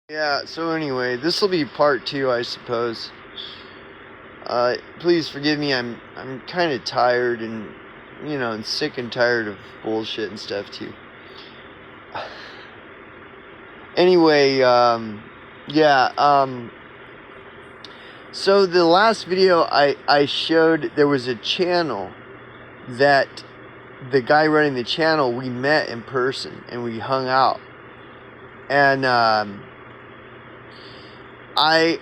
Yeah, so anyway, this will be part 2, I suppose. Please forgive me, I'm kind of tired and, and sick and tired of bullshit and stuff too. Anyway, yeah, so the last video I showed, there was a channel that the guy running the channel, we met in person and we hung out. And, I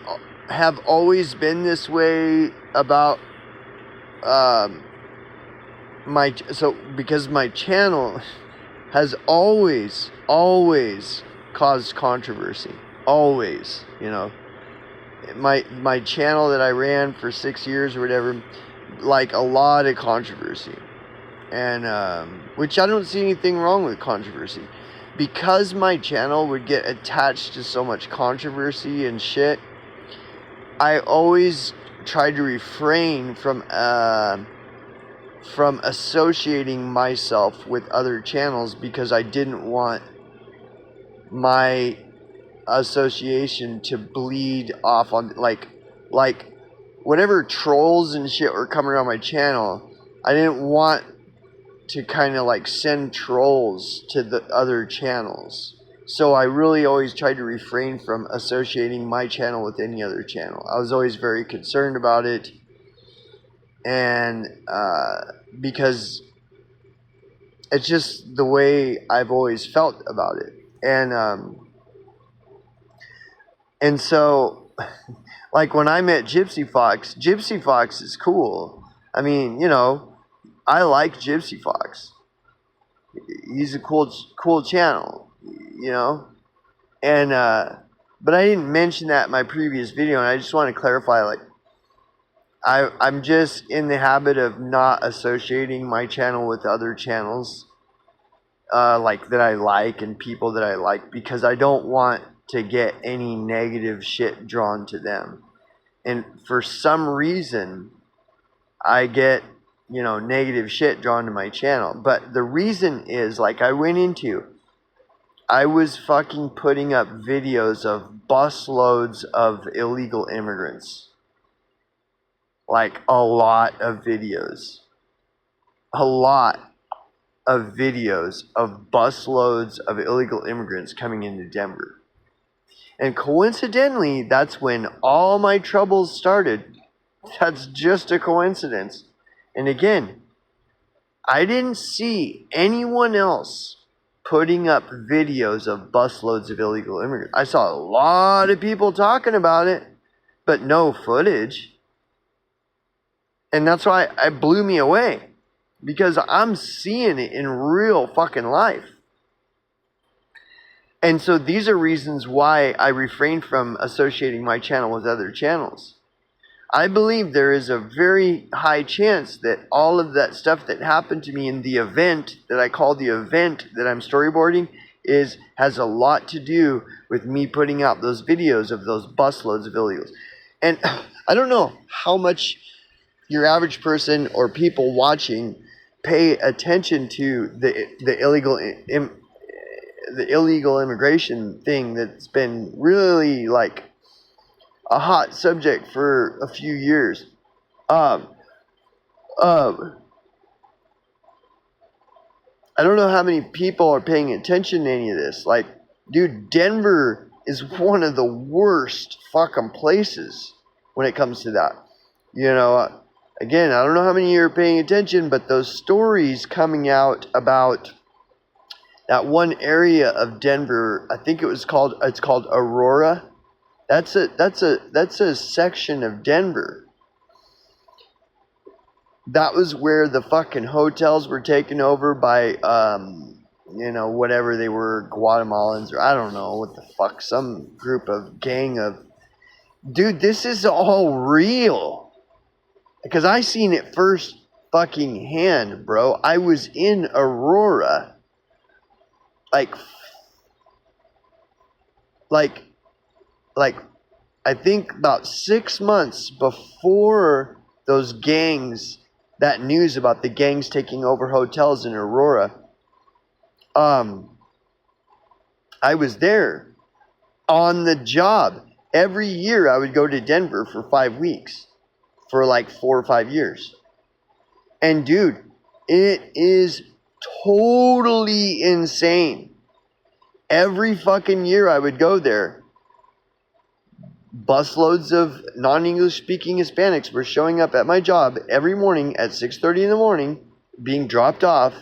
have always been this way about because my channel has always caused controversy. Always, my channel that I ran for 6 years or whatever, like a lot of controversy. And which I don't see anything wrong with controversy. Because my channel would get attached to so much controversy and shit, I always tried to refrain from associating myself with other channels because I didn't want my association to bleed off on like whatever trolls and shit were coming around my channel. I didn't want to kind of like send trolls to the other channels. So I really always tried to refrain from associating my channel with any other channel. I was always very concerned about it. And because it's just the way I've always felt about it. And so, like when I met Gypsy Fox is cool. I mean, I like Gypsy Fox. He's a cool channel, and but I didn't mention that in my previous video, and I just want to clarify, like, I'm just in the habit of not associating my channel with other channels, like that I like and people that I like, because I don't want to get any negative shit drawn to them. And for some reason, I get negative shit drawn to my channel. But the reason is, like I was fucking putting up videos of busloads of illegal immigrants. Like a lot of videos. A lot of videos of busloads of illegal immigrants coming into Denver. And coincidentally, that's when all my troubles started. That's just a coincidence. And again, I didn't see anyone else putting up videos of busloads of illegal immigrants. I saw a lot of people talking about it, but no footage. And that's why it blew me away. Because I'm seeing it in real fucking life. And so these are reasons why I refrain from associating my channel with other channels. I believe there is a very high chance that all of that stuff that happened to me in the event that I call the event that I'm storyboarding has a lot to do with me putting out those videos of those busloads of illegals. And I don't know how much your average person or people watching pay attention to the illegal immigration thing that's been really like a hot subject for a few years. I don't know how many people are paying attention to any of this. Like, dude, Denver is one of the worst fucking places when it comes to that. Again, I don't know how many of you are paying attention, but those stories coming out about that one area of Denver, I think it's called Aurora. That's a section of Denver. That was where the fucking hotels were taken over by, whatever they were, Guatemalans, or I don't know what the fuck, some group of gang of... Dude, this is all real. Because I seen it first fucking hand, bro. I was in Aurora. Like I think about 6 months before those gangs, that news about the gangs taking over hotels in Aurora, I was there. on the job. Every year I would go to Denver for 5 weeks for like 4 or 5 years. And dude, it is totally insane. Every fucking year I would go there, busloads of non-English speaking Hispanics were showing up at my job every morning at 6:30 in the morning, being dropped off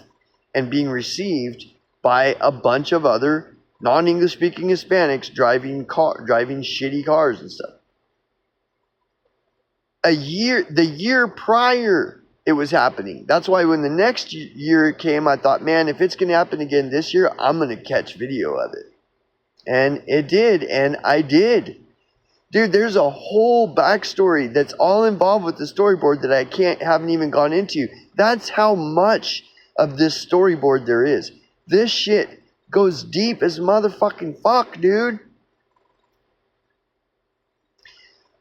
and being received by a bunch of other non-English speaking Hispanics driving shitty cars and stuff. The year prior it was happening. That's why when the next year came, I thought, man, if it's going to happen again this year, I'm going to catch video of it. And it did, and I did. Dude, there's a whole backstory that's all involved with the storyboard that I haven't even gone into. That's how much of this storyboard there is. This shit goes deep as motherfucking fuck, dude.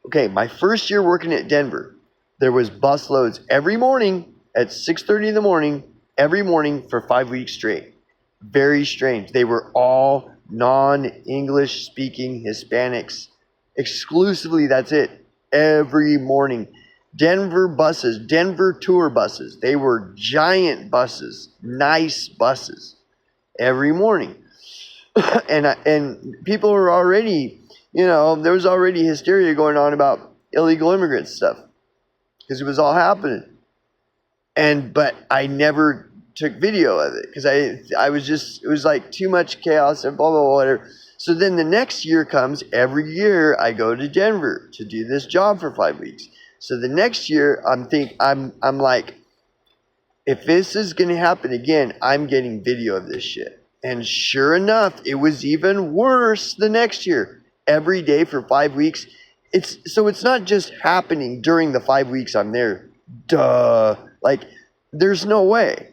Okay, my first year working at Denver, there was busloads every morning at 6:30 in the morning, every morning for 5 weeks straight. Very strange. They were all non-English speaking Hispanics. Exclusively, that's it. Every morning. Denver buses, Denver tour buses. They were giant buses, nice buses. Every morning. and people were already, there was already hysteria going on about illegal immigrant stuff. Because it was all happening. But I never took video of it. Because I was just, it was like too much chaos and blah, blah, blah, whatever. So then the next year comes, every year I go to Denver to do this job for 5 weeks. So the next year I'm like, if this is going to happen again, I'm getting video of this shit. And sure enough, it was even worse the next year. Every day for 5 weeks. It's not just happening during the 5 weeks I'm there. Duh. Like, there's no way.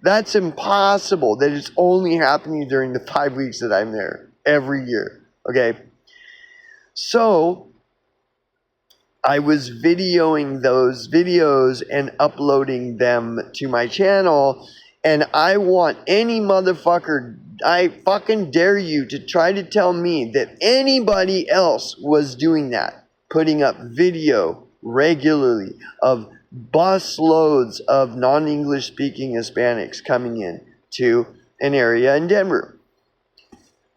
That's impossible that it's only happening during the 5 weeks that I'm there. Every year. Okay. So I was videoing those videos and uploading them to my channel. And I want any motherfucker, I fucking dare you to try to tell me that anybody else was doing that. Putting up video regularly of busloads of non-English speaking Hispanics coming in to an area in Denver.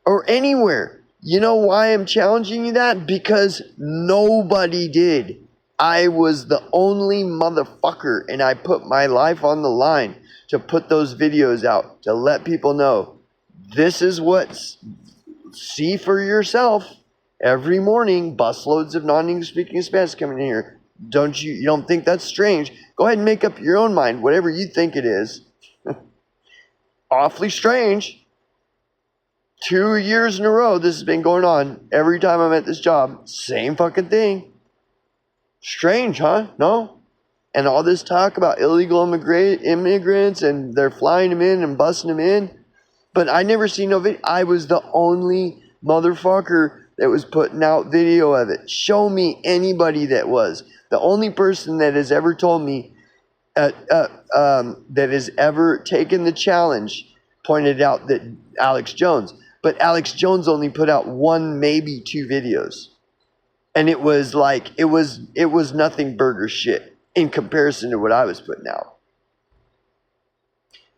Or anywhere. You know why I'm challenging you that? Because nobody did. I was the only motherfucker, and I put my life on the line to put those videos out, to let people know this is see for yourself. Every morning, busloads of non-English speaking Hispanics coming in here. You don't think that's strange? Go ahead and make up your own mind, whatever you think it is. Awfully strange. 2 years in a row this has been going on. Every time I'm at this job, same fucking thing. Strange, huh? No? And all this talk about illegal immigrants and they're flying them in and busting them in. But I never seen no video. I was the only motherfucker that was putting out video of it. Show me anybody that was. The only person that has ever told me, that has ever taken the challenge, pointed out that Alex Jones. But Alex Jones only put out 1, maybe 2 videos. And it was like, it was nothing burger shit in comparison to what I was putting out.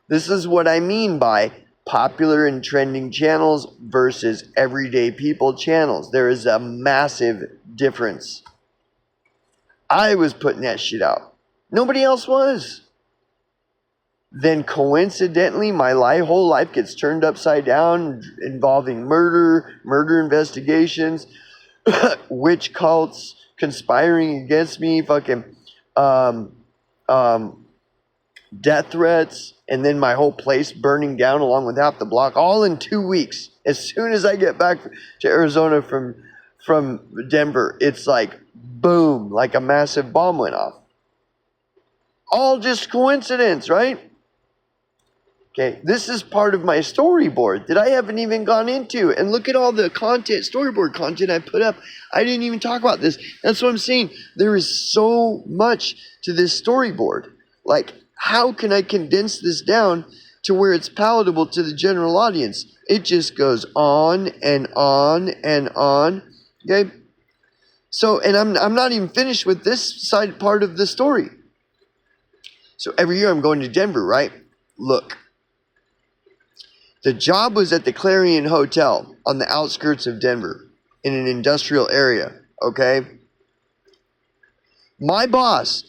This is what I mean by popular and trending channels versus everyday people channels. There is a massive difference. I was putting that shit out. Nobody else was. Then coincidentally, my whole life gets turned upside down, involving murder investigations, witch cults conspiring against me, fucking death threats, and then my whole place burning down along with half the block, all in 2 weeks. As soon as I get back to Arizona from Denver, it's like boom, like a massive bomb went off. All just coincidence, right? Okay, this is part of my storyboard that I haven't even gone into. And look at all the storyboard content I put up. I didn't even talk about this. That's what I'm saying. There is so much to this storyboard. Like, how can I condense this down to where it's palatable to the general audience. It just goes on and on and on. Okay? So, and I'm not even finished with this side part of the story. So every year I'm going to Denver, right? Look. The job was at the Clarion Hotel on the outskirts of Denver in an industrial area, okay? My boss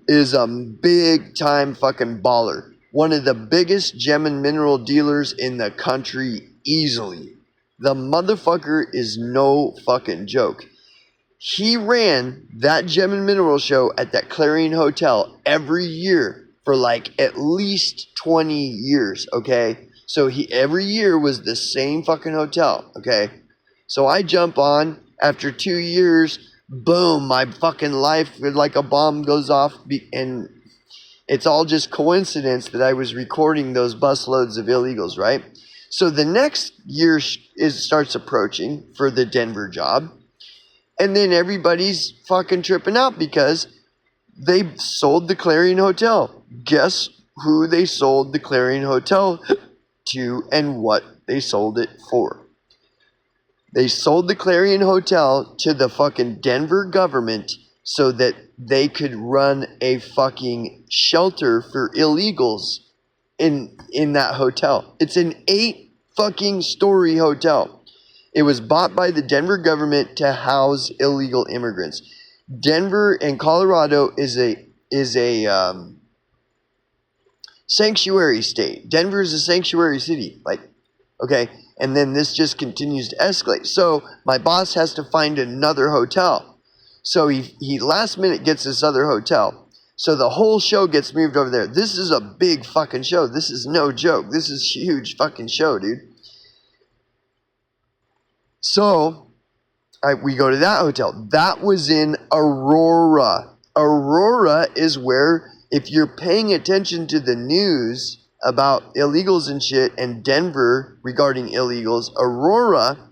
is a big time fucking baller. One of the biggest gem and mineral dealers in the country easily. The motherfucker is no fucking joke. He ran that gem and mineral show at that Clarion Hotel every year for like at least 20 years, okay? So every year was the same fucking hotel, okay? So I jump on after 2 years, boom, my fucking life like a bomb goes off, and it's all just coincidence that I was recording those busloads of illegals, right? So the next year starts approaching for the Denver job, and then everybody's fucking tripping out because they sold the Clarion Hotel. Guess who they sold the Clarion Hotel to and what they sold it for? They sold the Clarion Hotel to the fucking Denver government so that they could run a fucking shelter for illegals in that hotel. It's an 8 fucking story hotel. It was bought by the Denver government to house illegal immigrants. Denver and Colorado is a sanctuary state. Denver is a sanctuary city. Like, okay. And then this just continues to escalate. So my boss has to find another hotel. So he last minute gets this other hotel. So the whole show gets moved over there. This is a big fucking show. This is no joke. This is a huge fucking show, dude. So we go to that hotel. That was in Aurora. Aurora is where, if you're paying attention to the news about illegals and shit, and Denver regarding illegals, Aurora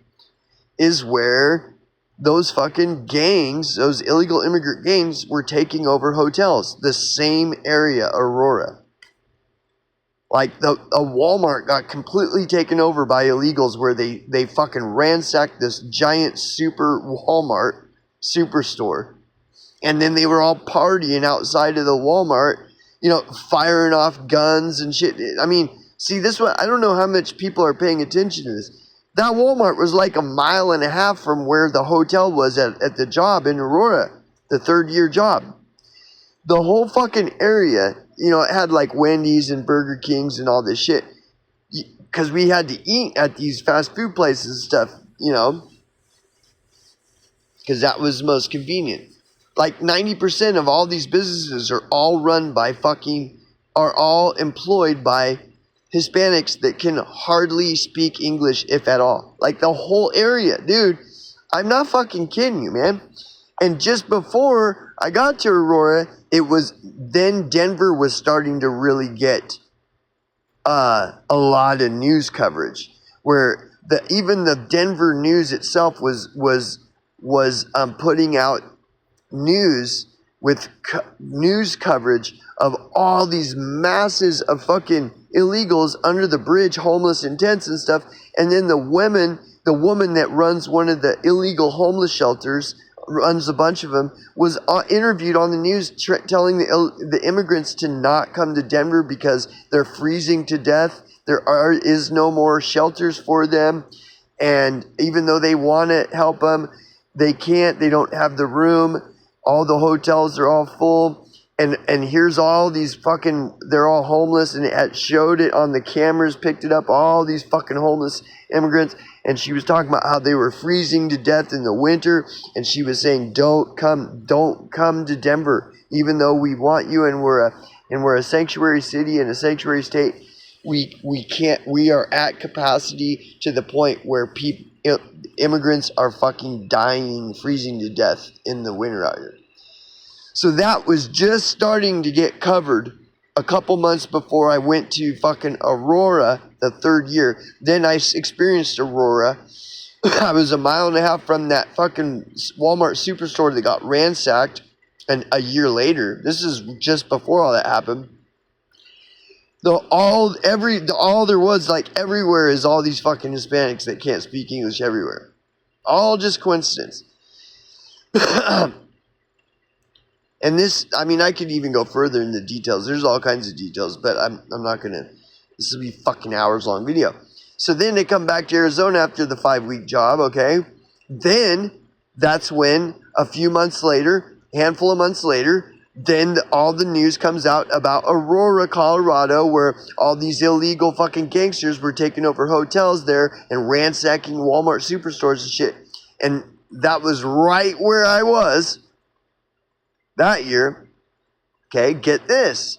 is where those fucking gangs, those illegal immigrant gangs, were taking over hotels. The same area, Aurora. Like, a Walmart got completely taken over by illegals where they fucking ransacked this giant super Walmart superstore. And then they were all partying outside of the Walmart, you know, firing off guns and shit. I mean, see, this one, I don't know how much people are paying attention to this. That Walmart was like a mile and a half from where the hotel was at the job in Aurora, the 3rd year job. The whole fucking area, you know, it had like Wendy's and Burger Kings and all this shit. Because we had to eat at these fast food places and stuff, you know, because that was most convenient. Like 90% of all these businesses are all employed by Hispanics that can hardly speak English, if at all. Like the whole area, dude. I'm not fucking kidding you, man. And just before I got to Aurora, then Denver was starting to really get a lot of news coverage, where even the Denver news itself was putting out news with news coverage of all these masses of fucking illegals under the bridge, homeless in tents and stuff. And then the woman that runs one of the illegal homeless shelters, runs a bunch of them, was interviewed on the news telling the immigrants to not come to Denver because they're freezing to death. There is no more shelters for them. And even though they want to help them, they can't. They don't have the room. All the hotels are all full. And here's all these fucking, they're all homeless, and it showed it on the cameras, picked it up, all these fucking homeless immigrants. And she was talking about how they were freezing to death in the winter. And she was saying, don't come to Denver, even though we want you, and we're a sanctuary city and a sanctuary state. We are at capacity to the point where immigrants are fucking dying, freezing to death in the winter out here. So that was just starting to get covered a couple months before I went to fucking Aurora the 3rd year. Then I experienced Aurora. I was a mile and a half from that fucking Walmart superstore that got ransacked. And a year later, this is just before all that happened, All there was, like, everywhere is all these fucking Hispanics that can't speak English everywhere. All just coincidence. And this, I mean, I could even go further in the details. There's all kinds of details, but I'm not going to. This will be fucking hours long video. So then they come back to Arizona after the 5-week job, okay? Then that's when a few months later, handful of months later, then all the news comes out about Aurora, Colorado, where all these illegal fucking gangsters were taking over hotels there and ransacking Walmart superstores and shit. And that was right where I was that year. Okay, get this.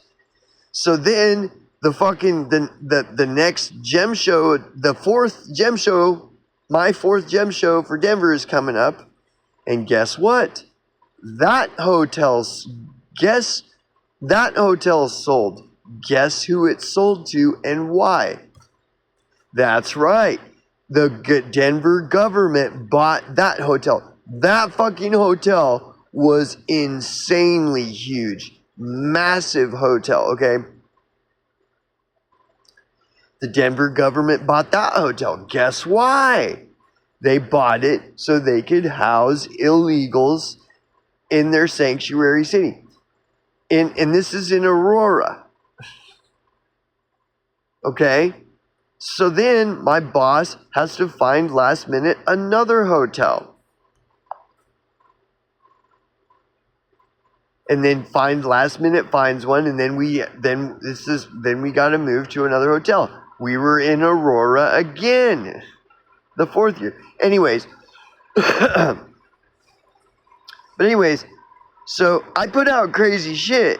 So then the fucking the next gem show, the fourth gem show, my fourth gem show for Denver is coming up. And guess what? That hotel sold. Guess who it sold to and why? That's right. The Denver government bought that hotel. That fucking hotel was insanely huge. Massive hotel, okay? The Denver government bought that hotel. Guess why? They bought it so they could house illegals in their sanctuary city. And this is in Aurora. Okay? So then my boss has to find last minute another hotel. And then finds one, and then we got to move to another hotel. We were in Aurora again, the fourth year. Anyways, so I put out crazy shit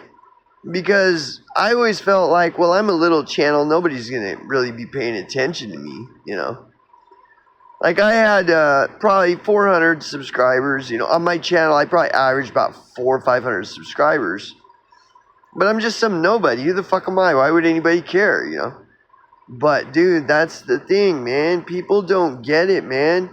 because I always felt like, well, I'm a little channel. Nobody's gonna really be paying attention to me, you know. Like, I had probably 400 subscribers, you know. On my channel, I probably averaged about 400 or 500 subscribers. But I'm just some nobody. Who the fuck am I? Why would anybody care, you know? But, dude, that's the thing, man. People don't get it, man.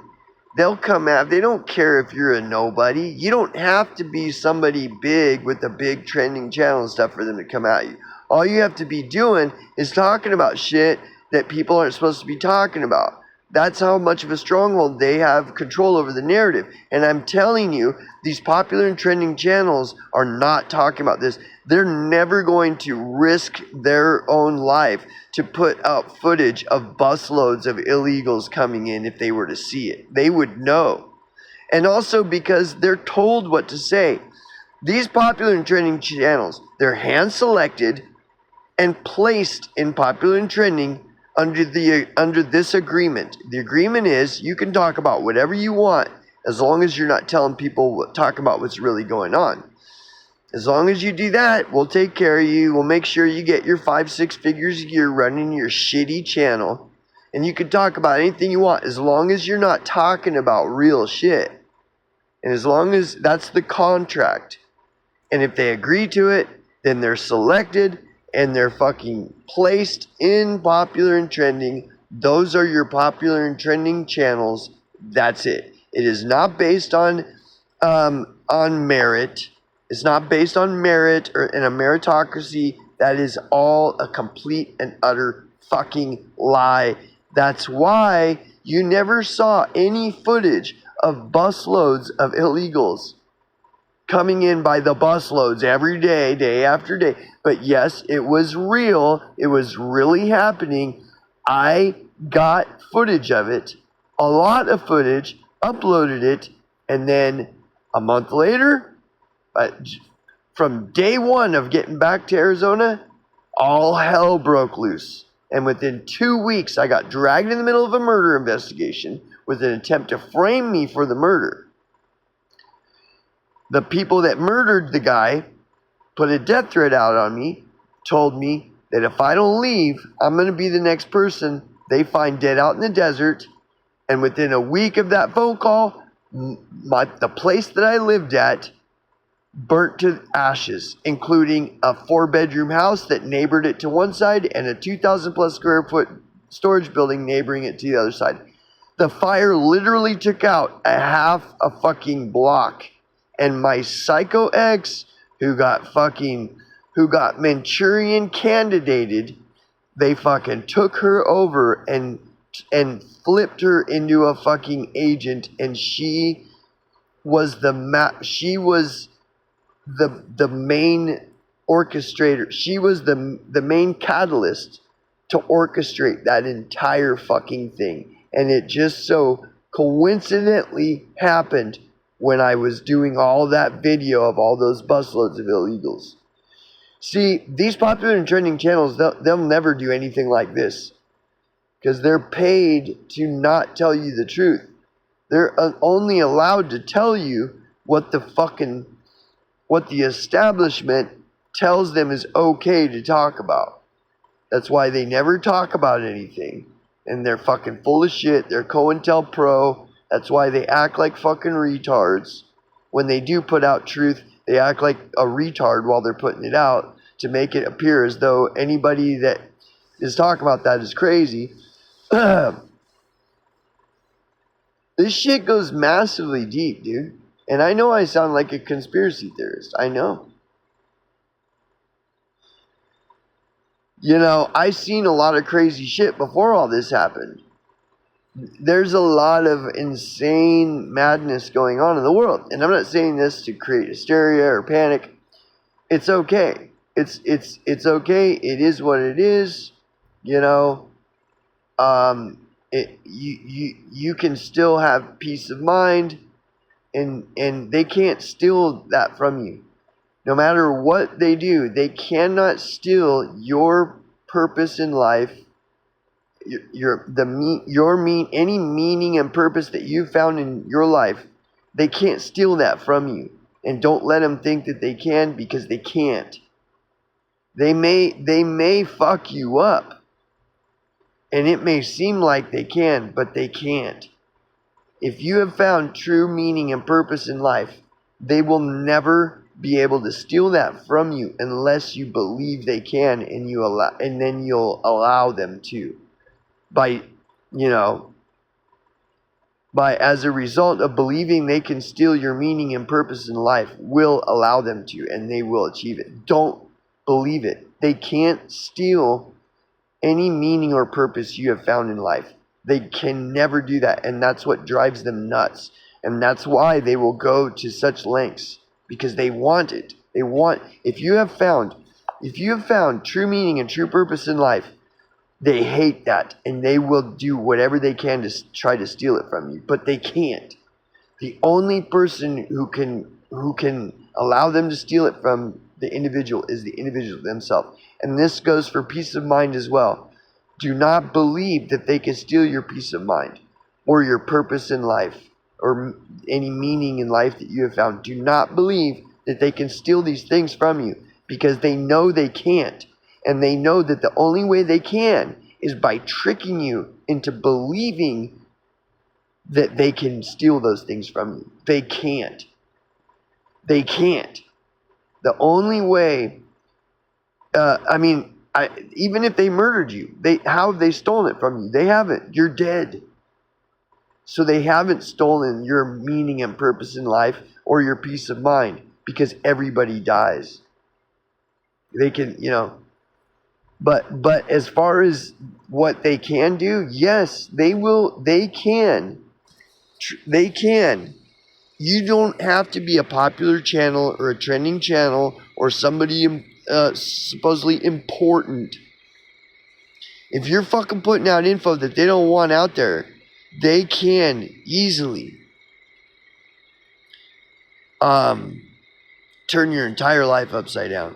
They'll come out. They don't care if you're a nobody. You don't have to be somebody big with a big trending channel and stuff for them to come at you. All you have to be doing is talking about shit that people aren't supposed to be talking about. That's how much of a stronghold they have control over the narrative. And I'm telling you, these popular and trending channels are not talking about this. They're never going to risk their own life to put out footage of busloads of illegals coming in if they were to see it. They would know. And also because they're told what to say. These popular and trending channels, they're hand-selected and placed in popular and trending under this agreement. The agreement is you can talk about whatever you want as long as you're not telling people talk about what's really going on. As long as you do that, we'll take care of you. We'll make sure you get your 5-6 figures a year running your shitty channel. And you can talk about anything you want as long as you're not talking about real shit. And as long as that's the contract. And if they agree to it, then they're selected and they're fucking placed in popular and trending. Those are your popular and trending channels. That's it. It is not based on merit. It's not based on merit or in a meritocracy. That is all a complete and utter fucking lie. That's why you never saw any footage of busloads of illegals coming in by the busloads every day, day after day. But yes, it was real. It was really happening. I got footage of it, a lot of footage, uploaded it, and then a month later, from day one of getting back to Arizona, all hell broke loose. And within 2 weeks, I got dragged in the middle of a murder investigation with an attempt to frame me for the murder. The people that murdered the guy put a death threat out on me, told me that if I don't leave, I'm going to be the next person they find dead out in the desert. And within a week of that phone call, the place that I lived at burnt to ashes, including a 4-bedroom house that neighbored it to one side and a 2,000 plus square foot storage building neighboring it to the other side. The fire literally took out a half a fucking block. And my psycho ex, who got Manchurian candidated they fucking took her over and flipped her into a fucking agent, and she was the main orchestrator. She was the main catalyst to orchestrate that entire fucking thing. And it just so coincidentally happened when I was doing all that video of all those busloads of illegals. See, these popular and trending channels, they'll never do anything like this, because they're paid to not tell you the truth. They're only allowed to tell you what the establishment tells them is okay to talk about. That's why they never talk about anything. And they're fucking full of shit. They're COINTELPRO. That's why they act like fucking retards. When they do put out truth, they act like a retard while they're putting it out to make it appear as though anybody that is talking about that is crazy. This shit goes massively deep, dude. And I know I sound like a conspiracy theorist. I know. You know, I seen a lot of crazy shit before all this happened. There's a lot of insane madness going on in the world. And I'm not saying this to create hysteria or panic. It's okay. It's okay. It is what it is. You know, you can still have peace of mind, and they can't steal that from you. No matter what they do, they cannot steal your purpose in life, any meaning and purpose that you found in your life. They can't steal that from you. And don't let them think that they can, because they can't. They may fuck you up. And it may seem like they can, but they can't. If you have found true meaning and purpose in life, they will never be able to steal that from you unless you believe they can, and then you'll allow them to. As a result of believing they can steal your meaning and purpose in life, will allow them to, and they will achieve it. Don't believe it. They can't steal any meaning or purpose you have found in life. They can never do that, and that's what drives them nuts. And that's why they will go to such lengths, because they want it. If you have found true meaning and true purpose in life, they hate that, and they will do whatever they can to try to steal it from you, but they can't. The only person who can allow them to steal it from the individual is the individual themselves. And this goes for peace of mind as well. Do not believe that they can steal your peace of mind or your purpose in life or any meaning in life that you have found. Do not believe that they can steal these things from you, because they know they can't. And they know that the only way they can is by tricking you into believing that they can steal those things from you. They can't. They can't. The only way, even if they murdered you, how have they stolen it from you? They haven't. You're dead. So they haven't stolen your meaning and purpose in life or your peace of mind, because everybody dies. They can, but as far as what they can do, yes, they will. They can. They can. You don't have to be a popular channel or a trending channel or somebody supposedly important. If you're fucking putting out info that they don't want out there, they can easily turn your entire life upside down.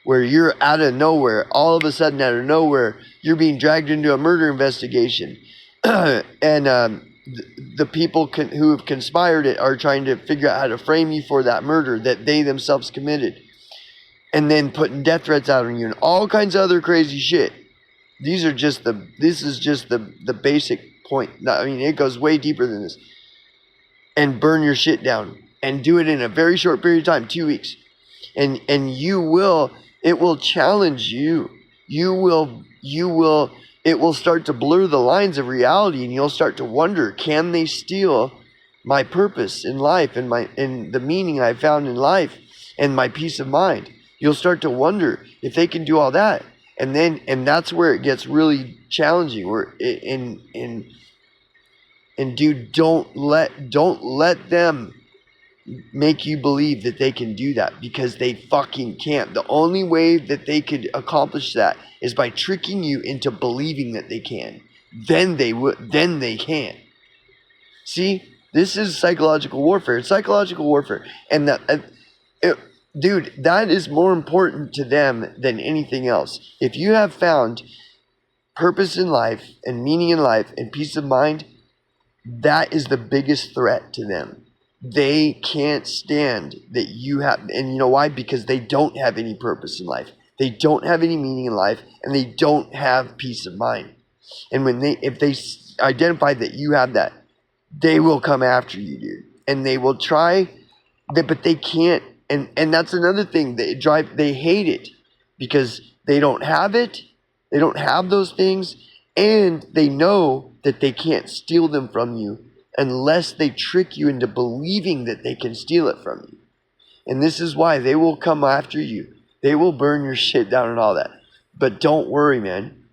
Where you're out of nowhere, all of a sudden out of nowhere, you're being dragged into a murder investigation. And the people who have conspired it are trying to figure out how to frame you for that murder that they themselves committed. And then putting death threats out on you and all kinds of other crazy shit. This is just the basic point. I mean, it goes way deeper than this. And burn your shit down. And do it in a very short period of time, 2 weeks. And it will challenge you. It will start to blur the lines of reality, and you'll start to wonder, can they steal my purpose in life and the meaning I found in life and my peace of mind? You'll start to wonder if they can do all that. And that's where it gets really challenging. And dude, don't let them make you believe that they can do that, because they fucking can't. The only way that they could accomplish that is by tricking you into believing that they can. Then they can. See, this is psychological warfare. It's psychological warfare, and dude, that is more important to them than anything else. If you have found purpose in life and meaning in life and peace of mind, that is the biggest threat to them. They can't stand that you have, and you know why? Because they don't have any purpose in life. They don't have any meaning in life, and they don't have peace of mind. And if they identify that you have that, they will come after you, dude. And they will try, but they can't. And that's another thing. They hate it because they don't have it. They don't have those things, and they know that they can't steal them from you unless they trick you into believing that they can steal it from you. And this is why they will come after you. They will burn your shit down and all that. But don't worry, man.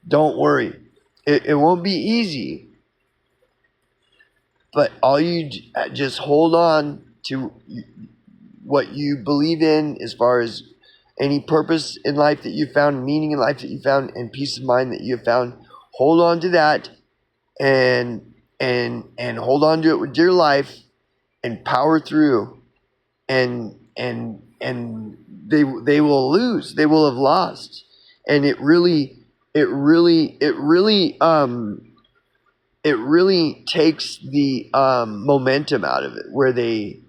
Don't worry. It won't be easy. But all you just hold on to what you believe in as far as any purpose in life that you found, meaning in life that you found, and peace of mind that you have found. Hold on to that, and hold on to it with your life, and power through, and they will lose. They will have lost, and it really takes the momentum out of it, where they,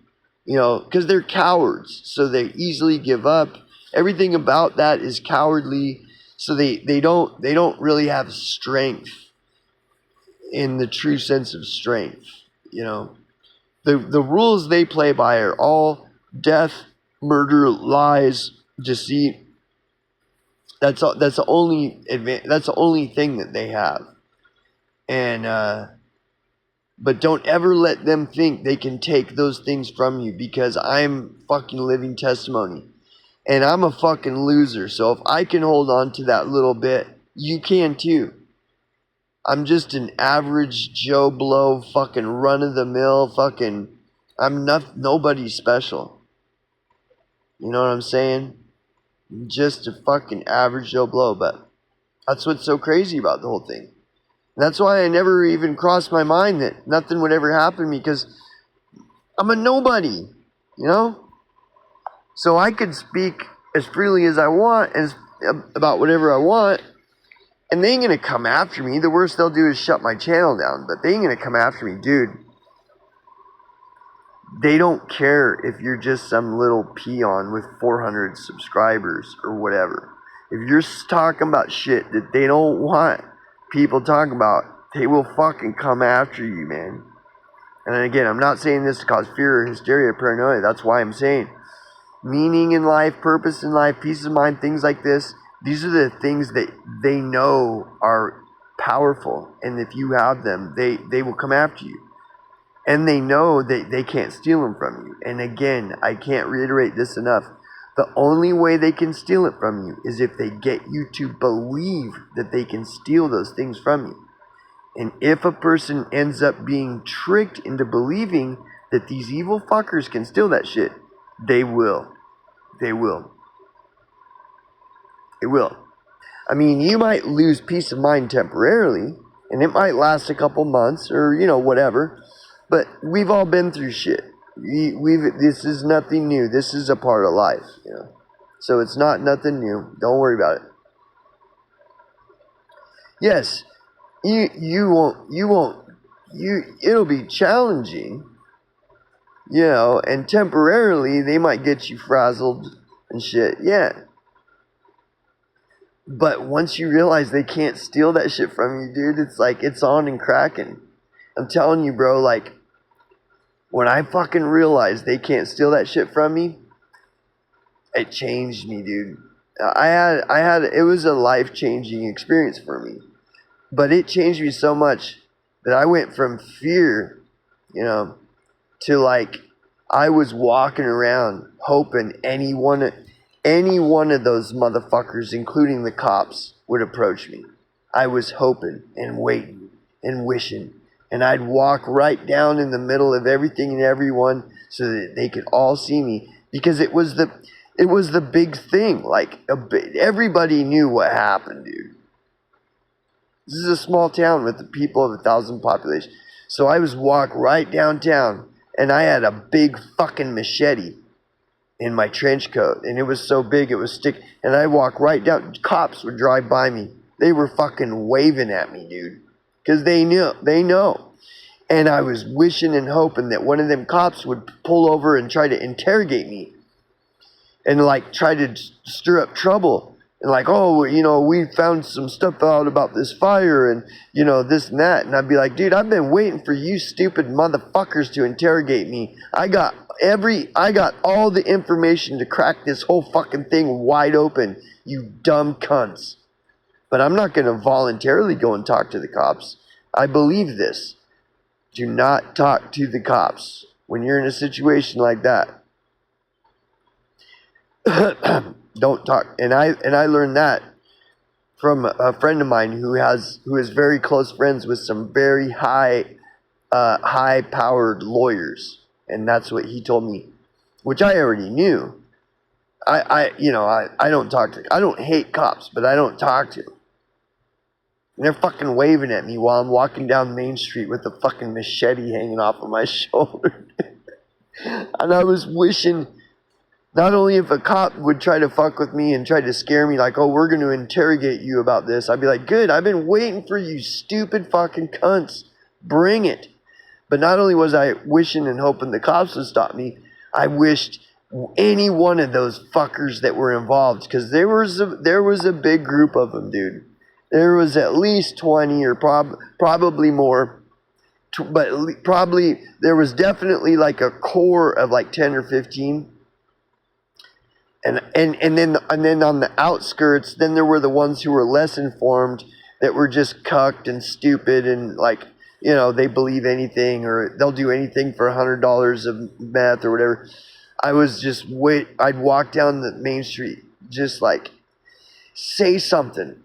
because they're cowards, so they easily give up. Everything about that is cowardly, so they don't really have strength in the true sense of strength. The rules they play by are all death, murder, lies, deceit. That's the only thing that they have. And but don't ever let them think they can take those things from you, because I'm fucking living testimony. And I'm a fucking loser. So if I can hold on to that little bit, you can too. I'm just an average Joe Blow, fucking run-of-the-mill, I'm nobody special. You know what I'm saying? I'm just a fucking average Joe Blow, but that's what's so crazy about the whole thing. And that's why I never even crossed my mind that nothing would ever happen to me, because I'm a nobody, So I could speak as freely as I want, about whatever I want, and they ain't gonna come after me. The worst they'll do is shut my channel down, but they ain't gonna come after me, dude. They don't care if you're just some little peon with 400 subscribers or whatever. If you're talking about shit that they don't want people talking about, they will fucking come after you, man. And again, I'm not saying this to cause fear or hysteria or paranoia. That's why I'm saying meaning in life, purpose in life, peace of mind, things like this. These are the things that they know are powerful. And if you have them, they will come after you. And they know that they can't steal them from you. And again, I can't reiterate this enough. The only way they can steal it from you is if they get you to believe that they can steal those things from you. And if a person ends up being tricked into believing that these evil fuckers can steal that shit, they will. They will. It will. I mean, you might lose peace of mind temporarily, and it might last a couple months or, whatever. But we've all been through shit. This is nothing new. This is a part of life, So it's not nothing new. Don't worry about it. Yes, it'll be challenging, and temporarily they might get you frazzled and shit, yeah. But once you realize they can't steal that shit from you, dude, it's like it's on and cracking. I'm telling you, bro, when I fucking realized they can't steal that shit from me, it changed me, dude. It was a life-changing experience for me. But it changed me so much that I went from fear, to I was walking around hoping any one of those motherfuckers, including the cops, would approach me. I was hoping and waiting and wishing. And I'd walk right down in the middle of everything and everyone so that they could all see me. Because it was the big thing. Like, everybody knew what happened, dude. This is a small town with the people of 1,000 population. So I was walk right downtown, and I had a big fucking machete in my trench coat, and it was so big it was stick. And I walk right down. Cops would drive by me. They were fucking waving at me, dude, because they know. And I was wishing and hoping that one of them cops would pull over and try to interrogate me, and like try to stir up trouble. And like, oh, we found some stuff out about this fire and, this and that. And I'd be like, dude, I've been waiting for you stupid motherfuckers to interrogate me. I got all the information to crack this whole fucking thing wide open, you dumb cunts. But I'm not going to voluntarily go and talk to the cops. I believe this. Do not talk to the cops when you're in a situation like that. Don't talk. And I learned that from a friend of mine who is very close friends with some very high powered lawyers, and that's what he told me, which I already knew. I don't talk to. I don't hate cops, but I don't talk to them. And they're fucking waving at me while I'm walking down Main Street with a fucking machete hanging off of my shoulder. And I was wishing, not only if a cop would try to fuck with me and try to scare me like, oh, we're going to interrogate you about this, I'd be like, good, I've been waiting for you stupid fucking cunts. Bring it. But not only was I wishing and hoping the cops would stop me, I wished any one of those fuckers that were involved, because there was a big group of them, dude. There was at least 20 or probably more, but probably there was definitely like a core of like 10 or 15. And then on the outskirts, then there were the ones who were less informed, that were just cucked and stupid and like, they believe anything or they'll do anything for $100 of meth or whatever. I'd walk down the main street, just like, say something.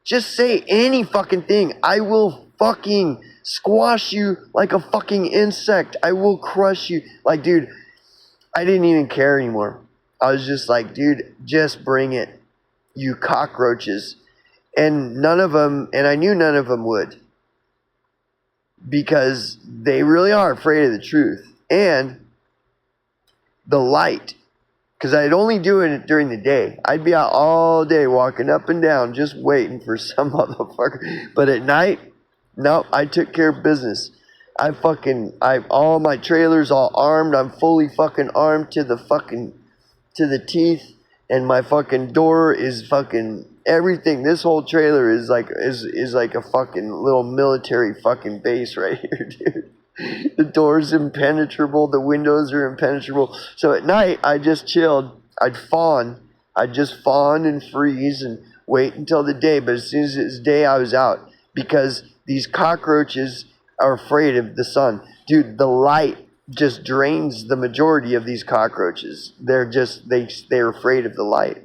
Just say any fucking thing. I will fucking squash you like a fucking insect. I will crush you. Like, dude, I didn't even care anymore. I was just like, dude, just bring it, you cockroaches. And none of them, and I knew none of them would, because they really are afraid of the truth and the light. Because I'd only do it during the day. I'd be out all day walking up and down just waiting for some motherfucker. But at night, no, I took care of business. All my trailers all armed. I'm fully fucking armed to the teeth. And my fucking door is fucking everything. This whole trailer is like a fucking little military fucking base right here, dude. The door's impenetrable. The windows are impenetrable. So at night, I just chilled. I'd just fawn and freeze and wait until the day. But as soon as it's day, I was out. Because these cockroaches are afraid of the sun. Dude, the light just drains the majority of these cockroaches. They're afraid of the light.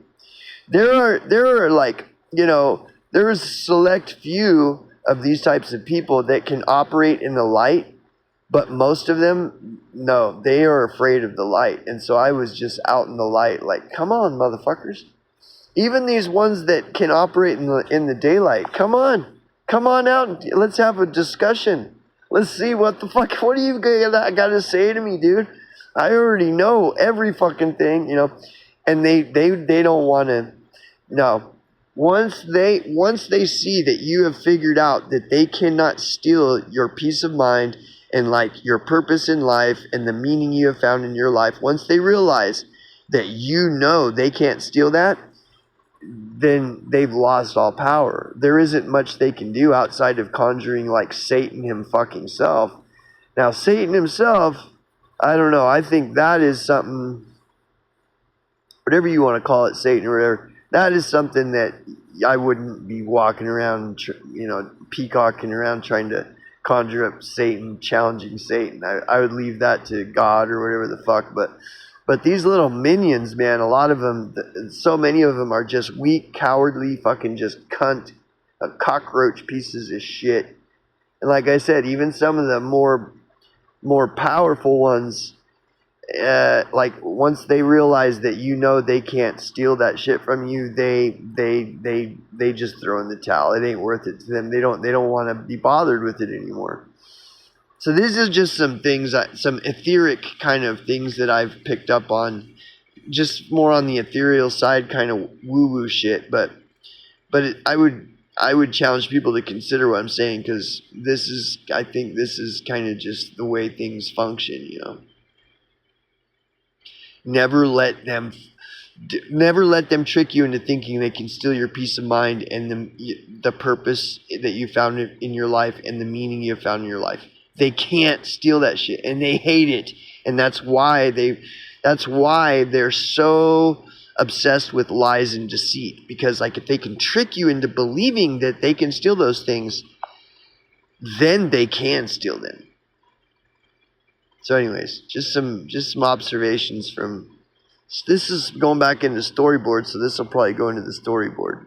There are like, there's a select few of these types of people that can operate in the light. But most of them, no, they are afraid of the light. And so I was just out in the light like, come on, motherfuckers. Even these ones that can operate in the daylight, come on out. Let's have a discussion. Let's see what the fuck, what do you got to say to me, dude? I already know every fucking thing, and they don't want to. No. Once they see that you have figured out that they cannot steal your peace of mind and like your purpose in life and the meaning you have found in your life, once they realize that they can't steal that, then they've lost all power. There isn't much they can do outside of conjuring like Satan him fucking self. Now Satan himself, I don't know, I think that is something, whatever you want to call it, Satan or whatever, that is something that I wouldn't be walking around, peacocking around trying to conjure up Satan, challenging Satan. I would leave that to God or whatever the fuck. But But these little minions, man, a lot of them, so many of them are just weak, cowardly, fucking just cockroach pieces of shit. And like I said, even some of the more powerful ones, like once they realize that they can't steal that shit from you, they just throw in the towel. It ain't worth it to them. They don't want to be bothered with it anymore. So this is just some things, some etheric kind of things that I've picked up on, just more on the ethereal side, kind of woo-woo shit. But I would challenge people to consider what I'm saying, because I think this is kind of just the way things function, Never let them trick you into thinking they can steal your peace of mind and the purpose that you found in your life and the meaning you have found in your life. They can't steal that shit, and they hate it, and that's why they're so obsessed with lies and deceit. Because like, if they can trick you into believing that they can steal those things, then they can steal them. So anyways, just some observations from, this is going back into storyboard, so this will probably go into the storyboard.